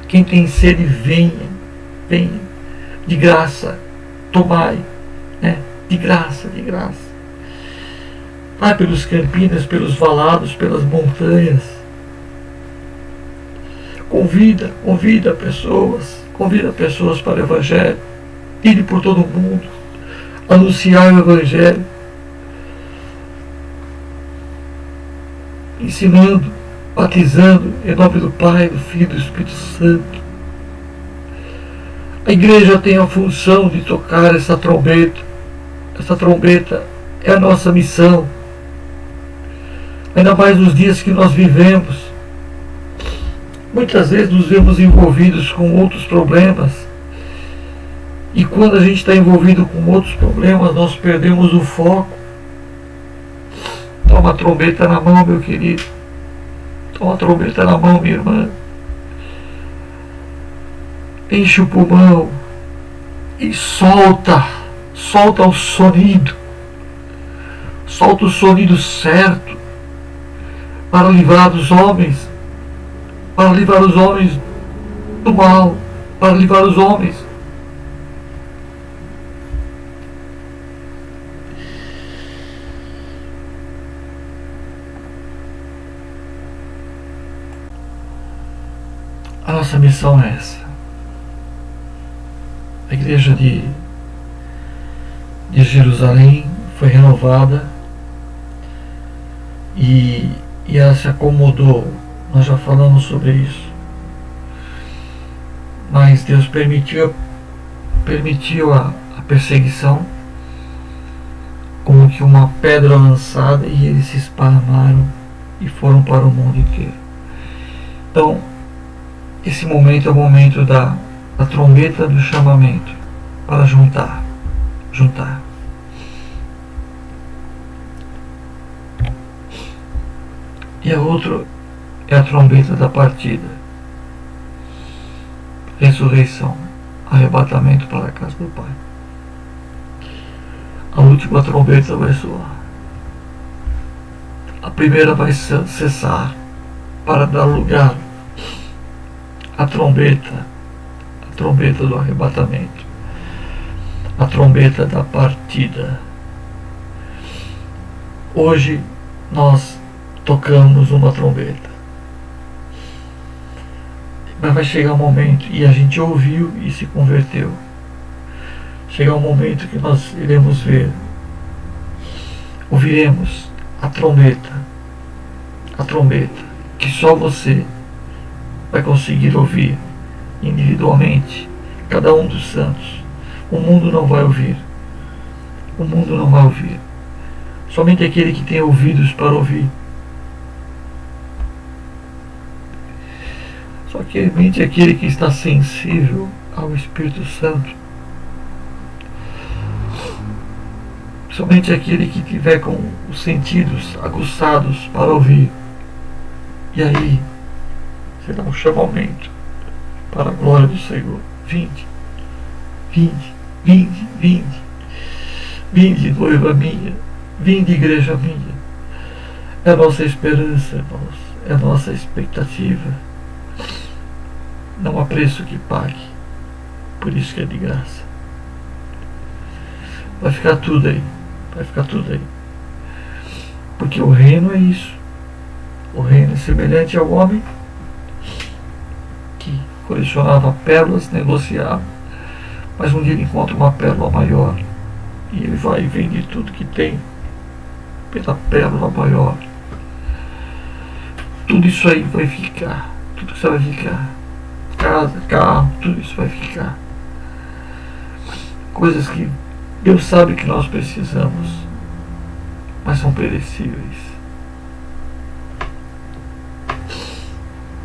quem tem sede, venha, venha, de graça, tomai, né? De graça, de graça. Vai pelos campinas, pelos valados, pelas montanhas. Convida pessoas para o Evangelho. Ir por todo o mundo, anunciar o Evangelho, ensinando, batizando em nome do Pai, do Filho e do Espírito Santo. A igreja tem a função de tocar essa trombeta. Essa trombeta é a nossa missão. Ainda mais nos dias que nós vivemos. Muitas vezes nos vemos envolvidos com outros problemas. E quando a gente está envolvido com outros problemas, nós perdemos o foco. Toma a trombeta na mão, meu querido. Toma a trombeta na mão, minha irmã. Enche o pulmão e solta o sonido. Solta o sonido certo para livrar os homens. Para livrar os homens do mal. Para livrar os homens. A nossa missão é essa. A igreja de Jerusalém foi renovada e ela se acomodou. Nós já falamos sobre isso. Mas Deus permitiu a perseguição, como que uma pedra lançada, e eles se esparramaram e foram para o mundo inteiro. Então, esse momento é o momento da trombeta do chamamento para juntar. E a outra é a trombeta da partida. Ressurreição, arrebatamento para a casa do Pai. A última trombeta vai soar. A primeira vai cessar para dar lugar à trombeta do arrebatamento. a trombeta da partida. Hoje nós tocamos uma trombeta, mas vai chegar um momento, e a gente ouviu e se converteu, chegar um momento que nós iremos ver, ouviremos a trombeta que só você vai conseguir ouvir individualmente, cada um dos santos. O mundo não vai ouvir, o mundo não vai ouvir, somente aquele que tem ouvidos para ouvir. Somente aquele que está sensível ao Espírito Santo, somente aquele que tiver com os sentidos aguçados para ouvir. E aí será um chamamento para a glória do Senhor. Vinde, vinde, vinde, vinde, vinde, noiva minha, vinde, igreja minha. É a nossa esperança, irmãos, é a nossa expectativa. Não há preço que pague, por isso que é de graça. Vai ficar tudo aí, vai ficar tudo aí. Porque o reino é isso. O reino é semelhante ao homem que colecionava pérolas, negociava, mas um dia ele encontra uma pérola maior e ele vai e vende tudo que tem pela pérola maior. Tudo isso aí vai ficar, tudo isso vai ficar, casa, carro, tudo isso vai ficar. Coisas que Deus sabe que nós precisamos, mas são perecíveis.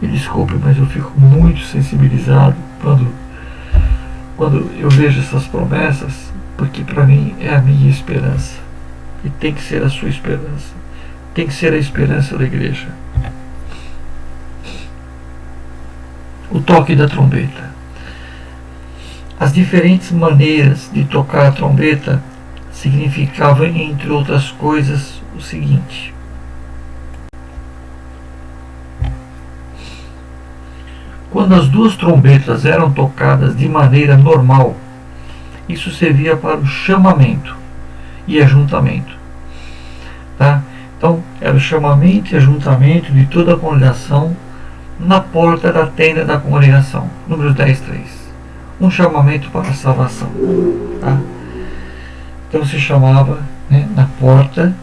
Me desculpe, mas eu fico muito sensibilizado quando eu vejo essas promessas, porque para mim é a minha esperança. E tem que ser a sua esperança. Tem que ser a esperança da igreja. O toque da trombeta. As diferentes maneiras de tocar a trombeta significavam, entre outras coisas, o seguinte: quando as duas trombetas eram tocadas de maneira normal, isso servia para o chamamento e ajuntamento. Tá? Então, era o chamamento e ajuntamento de toda a congregação na porta da tenda da congregação. Número 10:3. Um chamamento para a salvação. Tá? Então se chamava, né, na porta,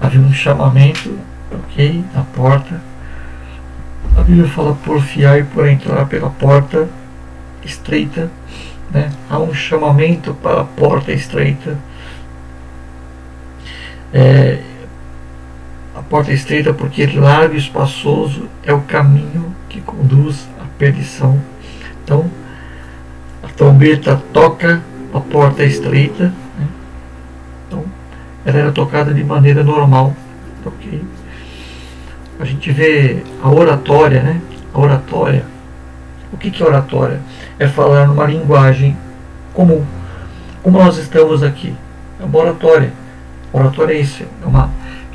havia um chamamento, ok, na porta. A Bíblia fala porfiar por entrar pela porta estreita, né? Há um chamamento para a porta estreita. A porta estreita porque largo e espaçoso é o caminho que conduz à perdição. Então, a trombeta toca a porta estreita, né? Então, ela era tocada de maneira normal, ok? A gente vê a oratória, né? A oratória. O que é oratória? É falar numa linguagem comum. Como nós estamos aqui. É uma oratória. Oratória é isso. É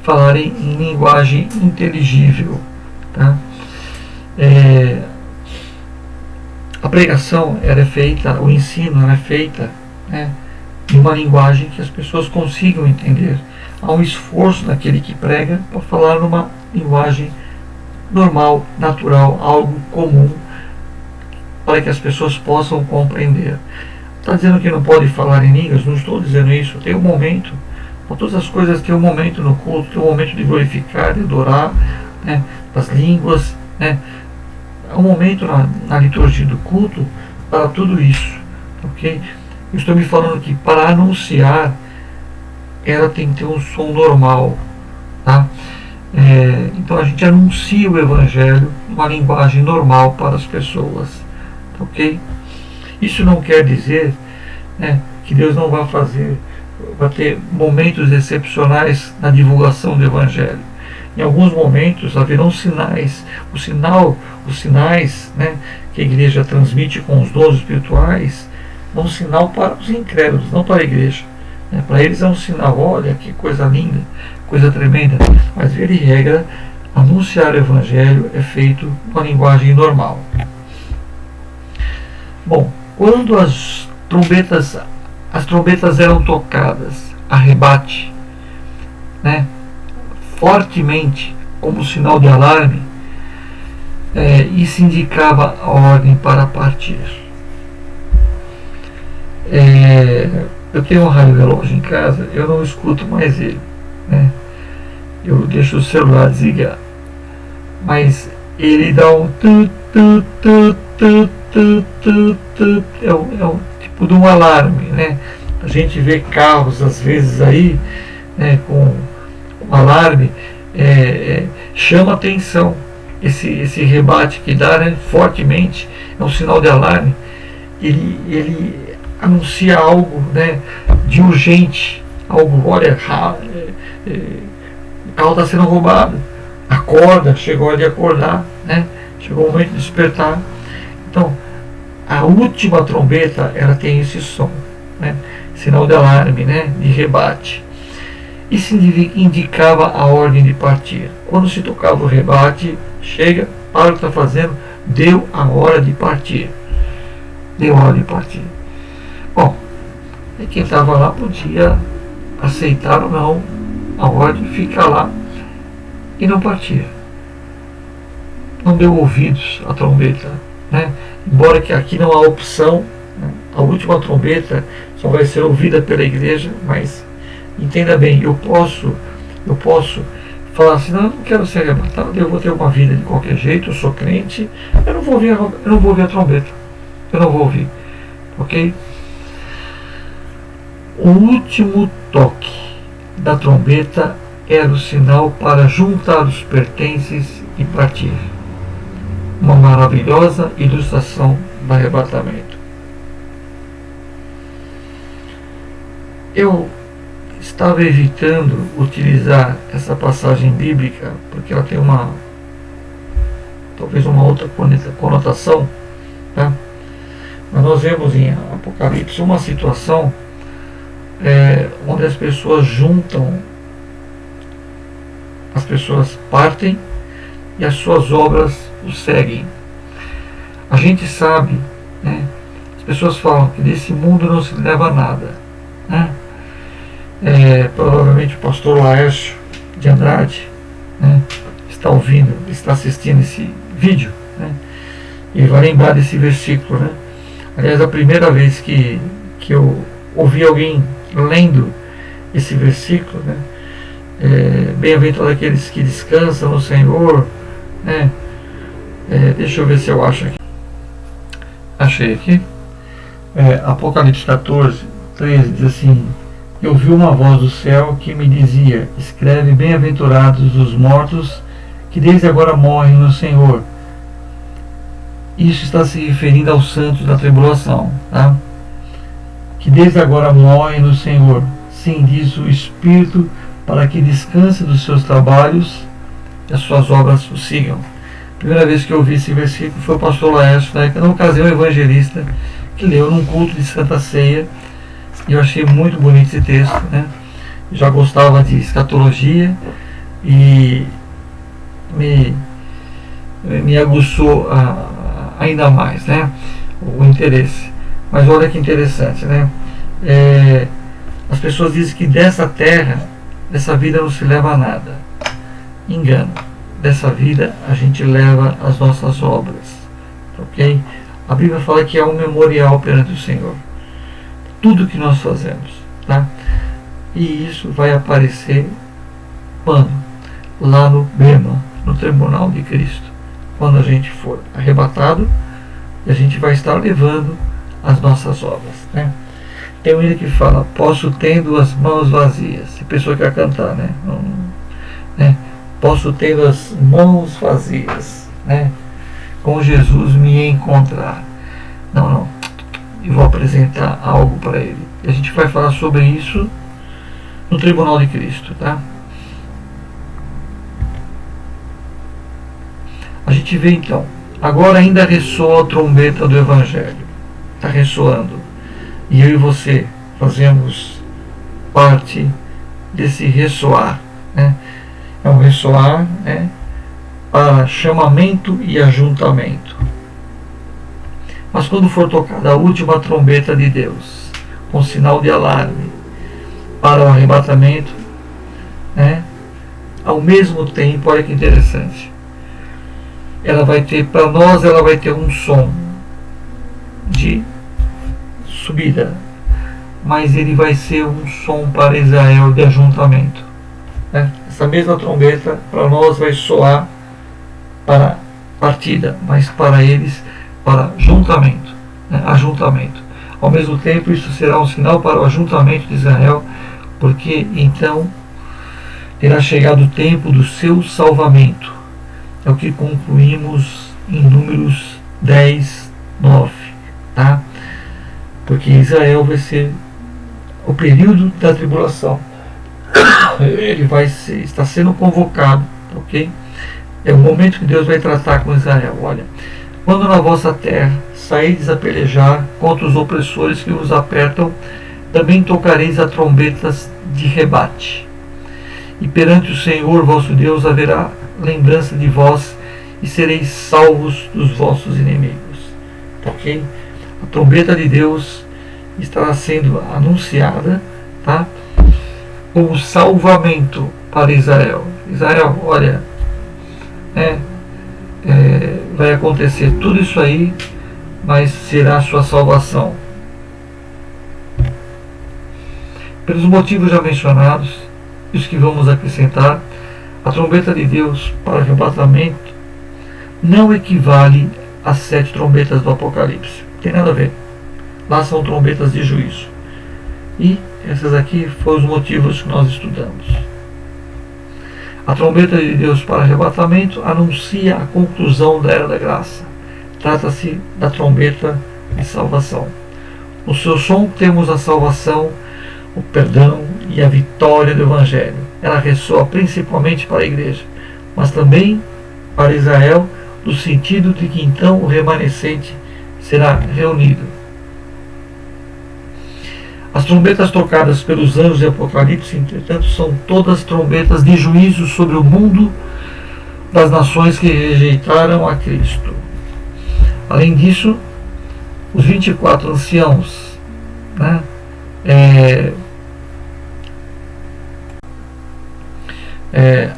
falar em linguagem inteligível. Tá? A pregação era feita, o ensino era feita, né, em uma linguagem que as pessoas consigam entender. Há um esforço daquele que prega para falar numa linguagem normal, natural, algo comum, para que as pessoas possam compreender. Está dizendo que não pode falar em línguas? Não estou dizendo isso. Tem um momento, para todas as coisas tem um momento no culto, tem um momento de glorificar, de adorar, né, das línguas, né. Há um momento na liturgia do culto para tudo isso, ok? Eu estou me falando que para anunciar ela tem que ter um som normal, tá? Então a gente anuncia o Evangelho numa linguagem normal para as pessoas, ok? Isso não quer dizer, né, que Deus não vai ter momentos excepcionais na divulgação do Evangelho. Em alguns momentos haverão sinais. Os sinais, né, que a igreja transmite com os dons espirituais, é um sinal para os incrédulos, não para a igreja. Para eles é um sinal, olha que coisa linda, coisa tremenda. Mas, via de regra, anunciar o Evangelho é feito com a linguagem normal. Bom, quando as trombetas as trombetas eram tocadas a rebate, né, fortemente, como sinal de alarme, e se indicava a ordem para partir. Eu tenho um rádio relógio em casa, eu não escuto mais ele, né? Eu deixo o celular desligado, mas ele dá um é um tipo de um alarme, né? A gente vê carros às vezes aí, né, com alarme, chama atenção. Esse rebate que dá, né, fortemente, é um sinal de alarme. Ele anuncia algo, né, de urgente, algo, olha, o carro está sendo roubado, acorda, chegou a hora de acordar, né, chegou o momento de despertar. Então, a última trombeta, ela tem esse som, né, sinal de alarme, né, de rebate. Isso indicava a ordem de partir. Quando se tocava o rebate, chega, para o que está fazendo, deu a hora de partir. Deu a hora de partir. Bom, e quem estava lá podia aceitar ou não a ordem, ficar lá e não partir. Não deu ouvidos à trombeta, né? Embora que aqui não há opção, né? A última trombeta só vai ser ouvida pela igreja, mas entenda bem, eu posso falar assim, não, eu não quero ser arrebatado, eu vou ter uma vida de qualquer jeito, eu sou crente, eu não vou ouvir a trombeta, eu não vou ouvir, ok? O último toque da trombeta era o sinal para juntar os pertences e partir. Uma maravilhosa ilustração do arrebatamento. Eu estava evitando utilizar essa passagem bíblica porque ela tem talvez uma outra conotação, tá? Mas nós vemos em Apocalipse uma situação onde as pessoas juntam, as pessoas partem e as suas obras o seguem. A gente sabe, né, as pessoas falam que desse mundo não se leva nada, né? Provavelmente o pastor Laércio de Andrade, né, está ouvindo, está assistindo esse vídeo, né, e vai lembrar desse versículo, né? Aliás, a primeira vez que eu ouvi alguém lendo esse versículo, né, bem-aventurados aqueles que descansam no Senhor, né? Deixa eu ver se eu acho aqui. Achei aqui. Apocalipse 14, 13 diz assim: eu vi uma voz do céu que me dizia: escreve, bem-aventurados os mortos que desde agora morrem no Senhor. Isso está se referindo aos santos da tribulação, tá? Que desde agora morrem no Senhor. Sim, diz o Espírito, para que descanse dos seus trabalhos e as suas obras o sigam. A primeira vez que eu ouvi esse versículo foi o pastor Laércio, na ocasião evangelista, que leu num culto de Santa Ceia. E eu achei muito bonito esse texto, né? Eu já gostava de escatologia e me aguçou ainda mais, né, o interesse. Mas olha que interessante, né? As pessoas dizem que dessa terra, dessa vida não se leva a nada. Engano. Dessa vida a gente leva as nossas obras, ok? A Bíblia fala que é um memorial perante o Senhor, tudo que nós fazemos, tá? E isso vai aparecer quando? Lá no Bema, no tribunal de Cristo, quando a gente for arrebatado, e a gente vai estar levando as nossas obras, né? Tem um hino que fala: posso tendo as mãos vazias. Se a pessoa quer cantar, né? Né? Posso tendo as mãos vazias, né, com Jesus me encontrar. Não. Eu vou apresentar algo para ele. E a gente vai falar sobre isso no tribunal de Cristo, tá? A gente vê então, agora ainda ressoa a trombeta do Evangelho. Está ressoando. E eu e você fazemos parte desse ressoar, né? É um ressoar, né, para chamamento e ajuntamento. Mas quando for tocada a última trombeta de Deus, com sinal de alarme para o arrebatamento, né? Ao mesmo tempo, olha que interessante, ela vai ter, para nós, ela vai ter um som de subida, mas ele vai ser um som para Israel de ajuntamento, né? Essa mesma trombeta para nós vai soar para partida, mas para eles para juntamento, né? Ajuntamento. Ao mesmo tempo, isso será um sinal para o ajuntamento de Israel, porque então terá chegado o tempo do seu salvamento. É o que concluímos em Números 10, 9, tá? Porque Israel vai ser o período da tribulação. Ele vai ser, está sendo convocado, ok? É o momento que Deus vai tratar com Israel. Olha, quando na vossa terra saídes a pelejar contra os opressores que vos apertam, também tocareis a trombetas de rebate. E perante o Senhor vosso Deus haverá lembrança de vós, e sereis salvos dos vossos inimigos. Ok? A trombeta de Deus estará sendo anunciada, tá? Como salvamento para Israel. Israel, olha, vai acontecer tudo isso aí, mas será a sua salvação. Pelos motivos já mencionados, e os que vamos acrescentar, a trombeta de Deus para arrebatamento não equivale às 7 trombetas do Apocalipse. Não tem nada a ver. Lá são trombetas de juízo. E esses aqui foram os motivos que nós estudamos. A trombeta de Deus para arrebatamento anuncia a conclusão da Era da Graça. Trata-se da trombeta de salvação. No seu som temos a salvação, o perdão e a vitória do Evangelho. Ela ressoa principalmente para a igreja, mas também para Israel, no sentido de que então o remanescente será reunido. As trombetas tocadas pelos anjos de Apocalipse, entretanto, são todas trombetas de juízo sobre o mundo das nações que rejeitaram a Cristo. Além disso, os 24 anciãos, né,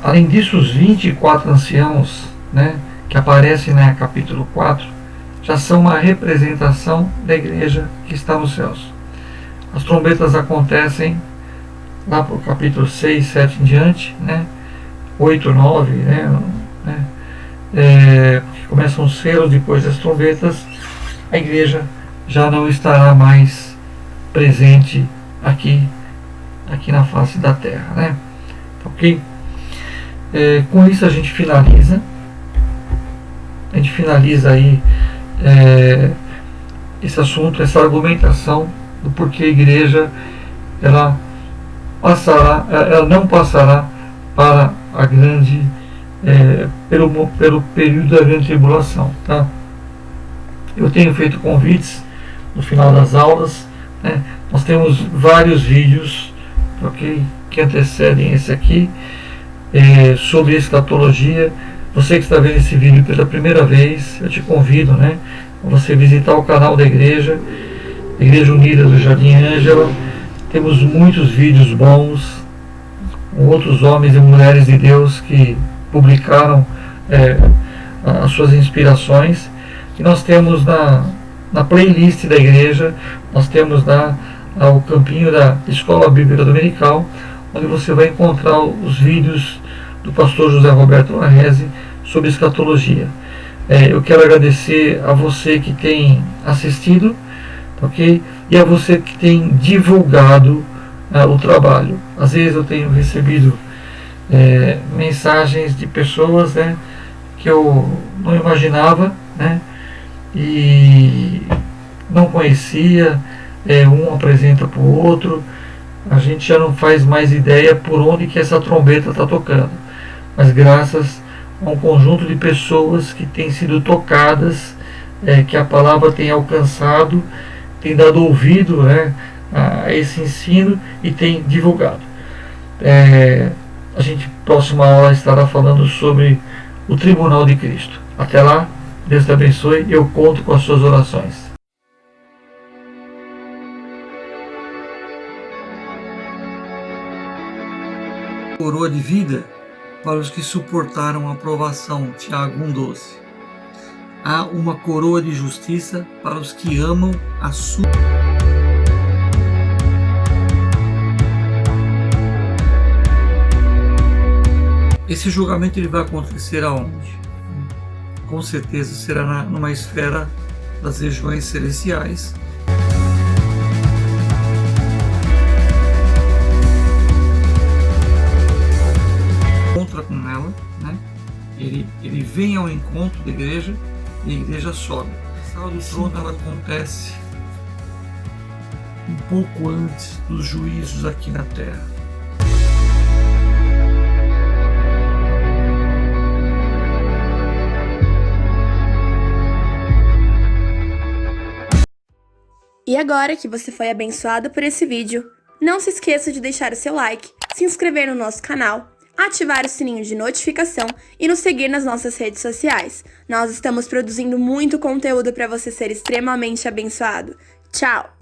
além disso, os 24 anciãos, né, que aparecem no capítulo 4, já são uma representação da igreja que está nos céus. As trombetas acontecem lá para o capítulo 6, 7 em diante, né, 8, 9, porque começam os selos depois das trombetas, a igreja já não estará mais presente aqui na face da terra, né? Ok? Com isso a gente finaliza aí esse assunto, essa argumentação do porquê a igreja ela não passará para a grande pelo período da grande tribulação, tá? Eu tenho feito convites no final das aulas, né? Nós temos vários vídeos, ok, que antecedem esse aqui, sobre escatologia. Você que está vendo esse vídeo pela primeira vez, eu te convido, né, a você visitar o canal da Igreja Unida do Jardim Ângela. Temos muitos vídeos bons com outros homens e mulheres de Deus que publicaram as suas inspirações. E nós temos na playlist da igreja, nós temos o campinho da Escola Bíblica Dominical, onde você vai encontrar os vídeos do pastor José Roberto Larrese sobre escatologia. Eu quero agradecer a você que tem assistido, ok? E a você que tem divulgado o trabalho. Às vezes eu tenho recebido mensagens de pessoas, né, que eu não imaginava, né, e não conhecia. Um apresenta para o outro, a gente já não faz mais ideia por onde que essa trombeta está tocando, mas graças a um conjunto de pessoas que têm sido tocadas, que a palavra tem alcançado, tem dado ouvido, né, a esse ensino e tem divulgado. A gente, próxima aula, estará falando sobre o Tribunal de Cristo. Até lá, Deus te abençoe, eu conto com as suas orações. Coroa de vida para os que suportaram a provação, Tiago 1,12. Há uma coroa de justiça para os que amam a sua. Esse julgamento ele vai acontecer aonde? Com certeza será numa esfera das regiões celestiais. Encontra com ela, né? Ele vem ao encontro da igreja e a igreja sobe. A sala do trono ela acontece um pouco antes dos juízos aqui na terra. E agora que você foi abençoado por esse vídeo, não se esqueça de deixar o seu like, se inscrever no nosso canal, ativar o sininho de notificação e nos seguir nas nossas redes sociais. Nós estamos produzindo muito conteúdo para você ser extremamente abençoado. Tchau!